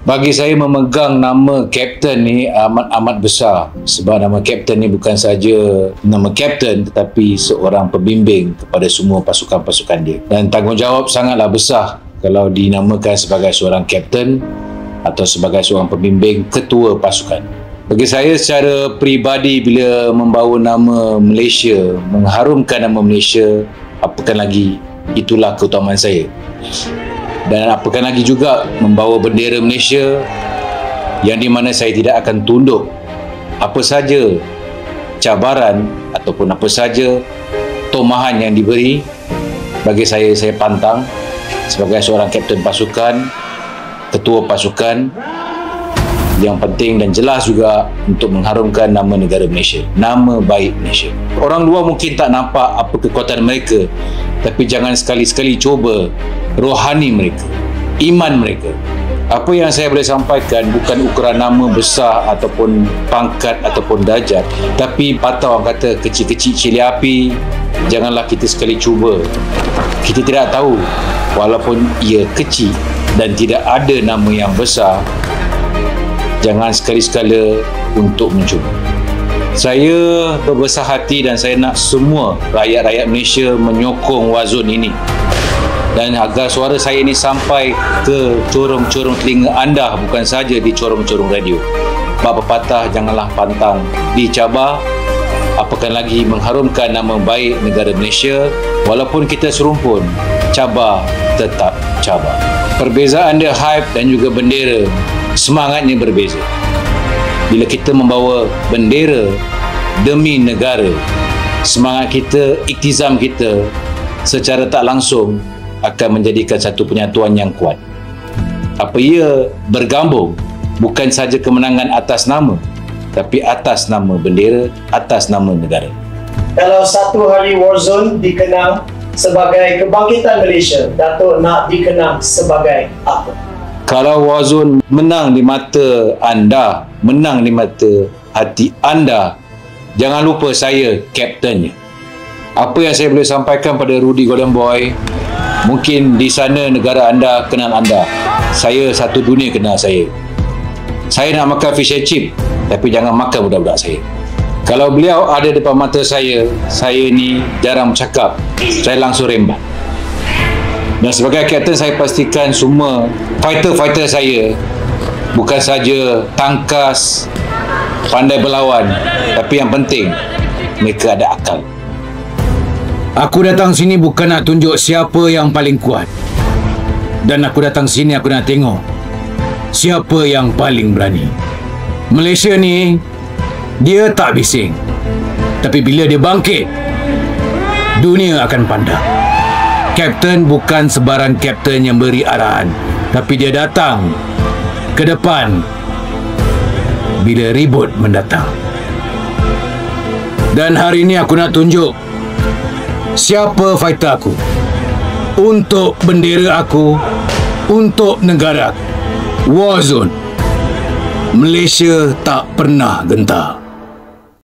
Bagi saya, memegang nama Kapten ni amat besar, sebab nama Kapten ni bukan saja nama Kapten tetapi seorang pembimbing kepada semua pasukan-pasukan dia, dan tanggungjawab sangatlah besar kalau dinamakan sebagai seorang Kapten atau sebagai seorang pembimbing ketua pasukan. Bagi saya secara peribadi, bila membawa nama Malaysia, mengharumkan nama Malaysia, apakan lagi, itulah keutamaan saya. Dan apakan lagi juga membawa bendera Malaysia, yang di mana saya tidak akan tunduk apa saja cabaran ataupun apa saja tomahan yang diberi. Bagi saya pantang sebagai seorang kapten pasukan, ketua pasukan. Yang penting dan jelas juga untuk mengharumkan nama negara Malaysia, nama baik Malaysia. Orang luar mungkin tak nampak apa kekuatan mereka, tapi jangan sekali-sekali cuba rohani mereka, iman mereka. Apa yang saya boleh sampaikan bukan ukuran nama besar ataupun pangkat ataupun darjat, tapi patah orang kata kecil-kecil cili api. Janganlah kita sekali cuba. Kita tidak tahu, walaupun ia kecil dan tidak ada nama yang besar, jangan sekali-sekala untuk mencuba. Saya berbesar hati dan saya nak semua rakyat-rakyat Malaysia menyokong Wazon ini, dan agar suara saya ini sampai ke corong-corong telinga anda, bukan saja di corong-corong radio. Bab pepatah, janganlah pantang dicabar, apakan lagi mengharumkan nama baik negara Malaysia. Walaupun kita serumpun, cabar tetap cabar. Perbezaan dia hype dan juga bendera, semangatnya berbeza. Bila kita membawa bendera demi negara, semangat kita, iktizam kita secara tak langsung akan menjadikan satu penyatuan yang kuat. Apa ia bergabung, bukan saja kemenangan atas nama, tapi atas nama bendera, atas nama negara. Kalau satu hari Warzone dikenang sebagai kebangkitan Malaysia, Datuk nak dikenang sebagai apa? Kalau Warzone menang di mata anda, menang di mata hati anda, jangan lupa saya kaptennya. Apa yang saya boleh sampaikan pada Rudy Golden Boy, mungkin di sana negara anda kenal anda, saya satu dunia kenal saya. Saya nak makan fish and chip, tapi jangan makan budak-budak saya. Kalau beliau ada depan mata saya ni jarang bercakap, saya langsung rembat. Dan sebagai kapten, saya pastikan semua fighter-fighter saya bukan saja tangkas, pandai berlawan, tapi yang penting mereka ada akal. Aku datang sini bukan nak tunjuk siapa yang paling kuat, dan aku datang sini aku nak tengok siapa yang paling berani. Malaysia ni, dia tak bising, tapi bila dia bangkit, dunia akan pandang. Kapten bukan sebarang kapten yang beri arahan, tapi dia datang ke depan bila ribut mendatang. Dan hari ini aku nak tunjuk siapa fighter aku, untuk bendera aku, untuk negara aku. Warzone, Malaysia tak pernah gentar.